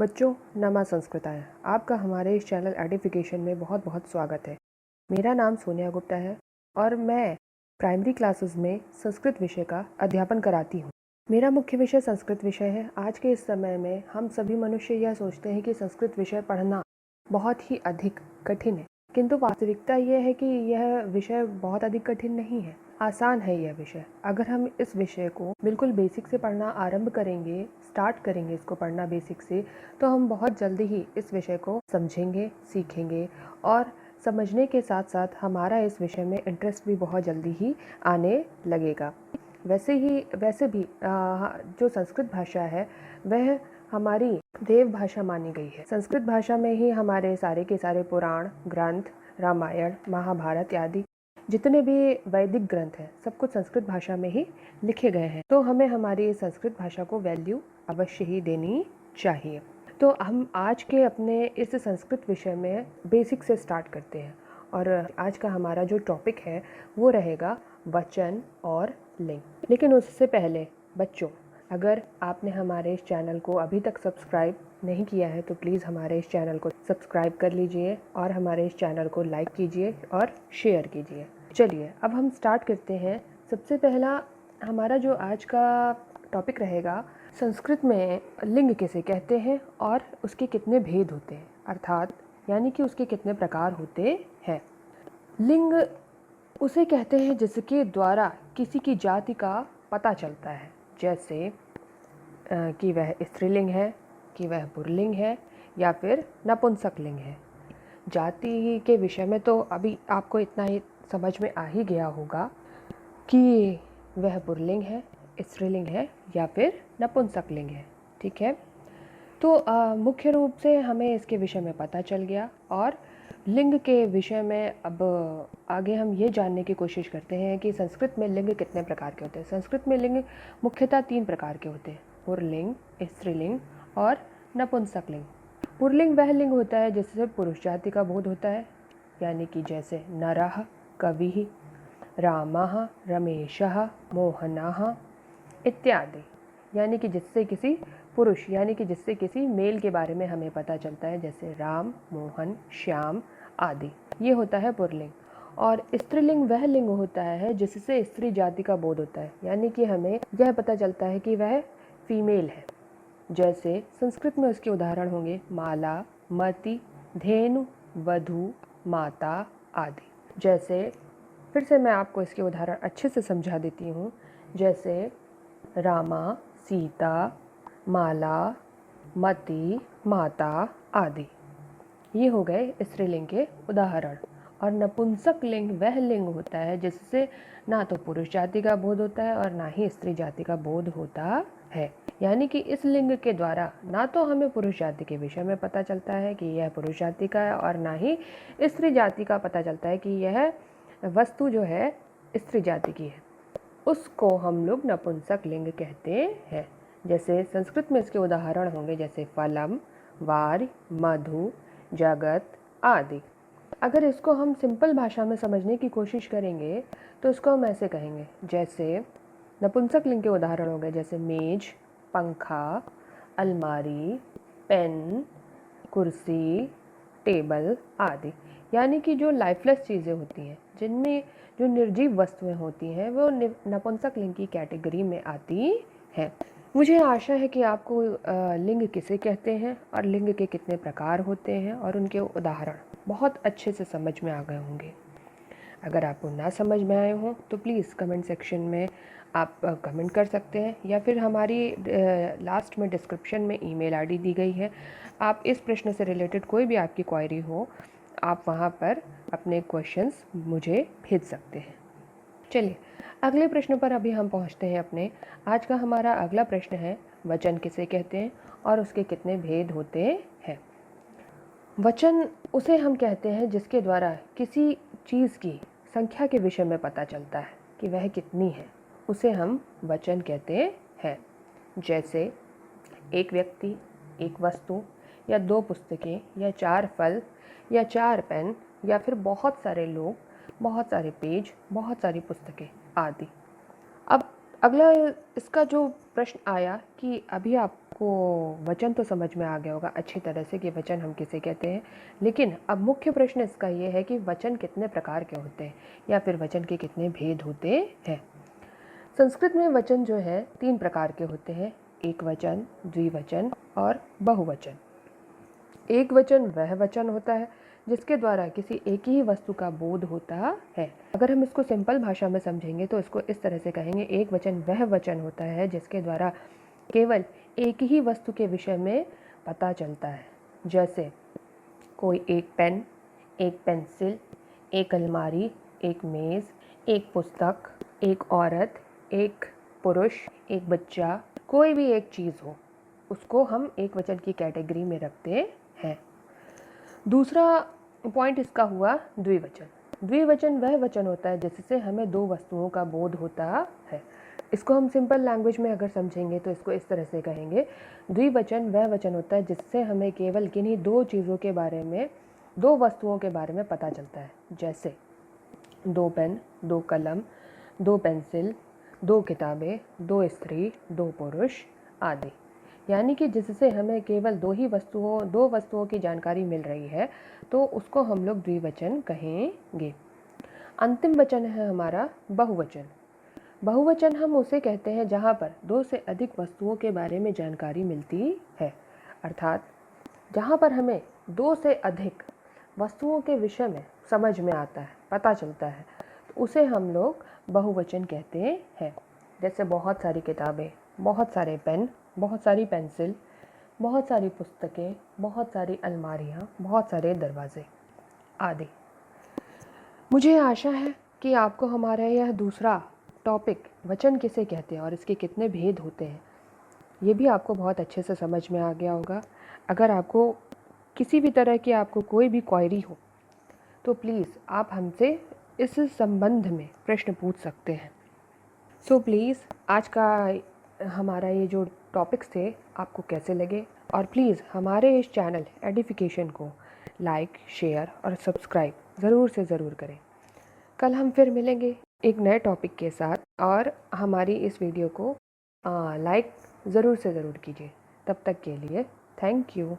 बच्चों, नमा संस्कृताय आपका हमारे इस चैनल एडिफिकेशन में बहुत बहुत स्वागत है। मेरा नाम सोनिया गुप्ता है और मैं प्राइमरी क्लासेस में संस्कृत विषय का अध्यापन कराती हूँ। मेरा मुख्य विषय संस्कृत विषय है। आज के इस समय में हम सभी मनुष्य यह सोचते हैं कि संस्कृत विषय पढ़ना बहुत ही अधिक कठिन है, किंतु वास्तविकता यह है कि यह विषय बहुत अधिक कठिन नहीं है, आसान है यह विषय। अगर हम इस विषय को बिल्कुल बेसिक से पढ़ना आरंभ करेंगे, स्टार्ट करेंगे इसको पढ़ना बेसिक से, तो हम बहुत जल्दी ही इस विषय को समझेंगे, सीखेंगे और समझने के साथ साथ हमारा इस विषय में इंटरेस्ट भी बहुत जल्दी ही आने लगेगा। वैसे भी जो संस्कृत भाषा है वह हमारी देव भाषा मानी गई है। संस्कृत भाषा में ही हमारे सारे के सारे पुराण ग्रंथ, रामायण, महाभारत आदि जितने भी वैदिक ग्रंथ हैं सब कुछ संस्कृत भाषा में ही लिखे गए हैं। तो हमें हमारी संस्कृत भाषा को वैल्यू अवश्य ही देनी चाहिए। तो हम आज के अपने इस संस्कृत विषय में बेसिक से स्टार्ट करते हैं और आज का हमारा जो टॉपिक है वो रहेगा वचन और लिंग। लेकिन उससे पहले बच्चों, अगर आपने हमारे इस चैनल को अभी तक सब्सक्राइब नहीं किया है तो प्लीज़ हमारे इस चैनल को सब्सक्राइब कर लीजिए और हमारे इस चैनल को लाइक कीजिए और शेयर कीजिए। चलिए अब हम स्टार्ट करते हैं। सबसे पहला हमारा जो आज का टॉपिक रहेगा, संस्कृत में लिंग किसे कहते हैं और उसके कितने भेद होते हैं, अर्थात यानी कि उसके कितने प्रकार होते हैं। लिंग उसे कहते हैं जिसके द्वारा किसी की जाति का पता चलता है, जैसे कि वह स्त्रीलिंग है, कि वह पुल्लिंग है या फिर नपुंसक लिंग है। जाति के विषय में तो अभी आपको इतना ही समझ में आ ही गया होगा कि वह पुल्लिंग है, स्त्रीलिंग है या फिर नपुंसक लिंग है। ठीक है, तो मुख्य रूप से हमें इसके विषय में पता चल गया और लिंग के विषय में अब आगे हम ये जानने की कोशिश करते हैं कि संस्कृत में लिंग कितने प्रकार के होते हैं। संस्कृत में लिंग मुख्यतः 3 प्रकार के होते हैं, पुल्लिंग, स्त्रीलिंग और नपुंसक लिंग। पुल्लिंग वह लिंग होता है जिससे पुरुष जाति का बोध होता है, यानी कि जैसे नरः, कविः, रामः, रमेशः, मोहनः इत्यादि, यानी कि जिससे किसी पुरुष यानी कि जिससे किसी मेल के बारे में हमें पता चलता है, जैसे राम, मोहन, श्याम आदि। ये होता है पुल्लिंग। और स्त्रीलिंग वह लिंग होता है जिससे स्त्री जाति का बोध होता है, यानी कि हमें यह पता चलता है कि वह फीमेल है। जैसे संस्कृत में उसके उदाहरण होंगे माला, मति, धेनु, वधु, माता आदि। जैसे फिर से मैं आपको इसके उदाहरण अच्छे से समझा देती हूँ, जैसे रामा, सीता, माला, मति, माता आदि। ये हो गए स्त्रीलिंग के उदाहरण। और नपुंसक लिंग वह लिंग होता है जिससे ना तो पुरुष जाति का बोध होता है और ना ही स्त्री जाति का बोध होता है, यानी कि इस लिंग के द्वारा ना तो हमें पुरुष जाति के विषय में पता चलता है कि यह पुरुष जाति का है और ना ही स्त्री जाति का पता चलता है कि यह वस्तु जो है स्त्री जाति की है। उसको हम लोग नपुंसक लिंग कहते हैं। जैसे संस्कृत में इसके उदाहरण होंगे जैसे फलम, वार, मधु, जगत आदि। अगर इसको हम सिंपल भाषा में समझने की कोशिश करेंगे तो इसको हम ऐसे कहेंगे, जैसे नपुंसक लिंग के उदाहरण हो गए जैसे मेज, पंखा, अलमारी, पेन, कुर्सी, टेबल आदि। यानी कि जो लाइफलेस चीज़ें होती हैं, जिनमें जो निर्जीव वस्तुएं होती हैं, वो नपुंसक लिंग की कैटेगरी में आती हैं। मुझे आशा है कि आपको लिंग किसे कहते हैं और लिंग के कितने प्रकार होते हैं और उनके उदाहरण बहुत अच्छे से समझ में आ गए होंगे। अगर आपको ना समझ में आए हों तो प्लीज़ कमेंट सेक्शन में आप कमेंट कर सकते हैं, या फिर हमारी लास्ट में डिस्क्रिप्शन में ईमेल आईडी दी गई है। आप इस प्रश्न से रिलेटेड कोई भी आपकी क्वेरी हो, आप वहाँ पर अपने क्वेश्चंस मुझे भेज सकते हैं। चलिए अगले प्रश्न पर अभी हम पहुँचते हैं अपने। आज का हमारा अगला प्रश्न है, वचन किसे कहते हैं और उसके कितने भेद होते हैं। वचन उसे हम कहते हैं जिसके द्वारा किसी चीज़ की संख्या के विषय में पता चलता है कि वह कितनी है, उसे हम वचन कहते हैं। जैसे एक व्यक्ति, एक वस्तु या 2 पुस्तकें या 4 फल या 4 पेन या फिर बहुत सारे लोग, बहुत सारे पेज, बहुत सारी पुस्तकें आदि। अब अगला इसका जो प्रश्न आया कि अभी आपको वचन तो समझ में आ गया होगा अच्छी तरह से कि वचन हम किसे कहते हैं, लेकिन अब मुख्य प्रश्न इसका ये है कि वचन कितने प्रकार के होते हैं या फिर वचन के कितने भेद होते हैं। संस्कृत में वचन जो है 3 प्रकार के होते हैं, एक वचन, द्विवचन और बहुवचन। एक वचन वह वचन होता है जिसके द्वारा किसी एक ही वस्तु का बोध होता है। अगर हम इसको सिंपल भाषा में समझेंगे तो इसको इस तरह से कहेंगे, एक वचन वह वचन होता है जिसके द्वारा केवल एक ही वस्तु के विषय में पता चलता है। जैसे कोई एक पेन, एक पेंसिल, एक अलमारी, एक मेज़, एक पुस्तक, एक औरत, एक पुरुष, एक बच्चा, कोई भी एक चीज़ हो, उसको हम एक वचन की कैटेगरी में रखते हैं। दूसरा पॉइंट इसका हुआ द्विवचन। द्विवचन वह वचन होता है जिससे हमें 2 वस्तुओं का बोध होता है। इसको हम सिंपल लैंग्वेज में अगर समझेंगे तो इसको इस तरह से कहेंगे, द्विवचन वह वचन होता है जिससे हमें केवल किन्हीं 2 चीज़ों के बारे में, 2 वस्तुओं के बारे में पता चलता है। जैसे 2 पेन, 2 कलम, 2 पेंसिल, 2 किताबें, 2 स्त्री, 2 पुरुष आदि। यानी कि जिससे हमें केवल 2 वस्तुओं की जानकारी मिल रही है तो उसको हम लोग द्विवचन कहेंगे। अंतिम वचन है हमारा बहुवचन। बहुवचन हम उसे कहते हैं जहाँ पर 2 से अधिक वस्तुओं के बारे में जानकारी मिलती है, अर्थात जहाँ पर हमें 2 से अधिक वस्तुओं के विषय में समझ में आता है, पता चलता है, तो उसे हम लोग बहुवचन कहते हैं। जैसे बहुत सारी किताबें, बहुत सारे पेन, बहुत सारी पेंसिल, बहुत सारी पुस्तकें, बहुत सारी अलमारियाँ, बहुत सारे दरवाजे आदि। मुझे आशा है कि आपको हमारा यह दूसरा टॉपिक वचन किसे कहते हैं और इसके कितने भेद होते हैं ये भी आपको बहुत अच्छे से समझ में आ गया होगा। अगर आपको किसी भी तरह की आपको कोई भी क्वेरी हो तो प्लीज़ आप हमसे इस संबंध में प्रश्न पूछ सकते हैं। सो प्लीज़ आज का हमारा ये जो टॉपिक्स थे आपको कैसे लगे, और प्लीज़ हमारे इस चैनल एडिफिकेशन को लाइक, शेयर और सब्सक्राइब ज़रूर से ज़रूर करें। कल हम फिर मिलेंगे एक नए टॉपिक के साथ, और हमारी इस वीडियो को लाइक ज़रूर से ज़रूर कीजिए। तब तक के लिए थैंक यू।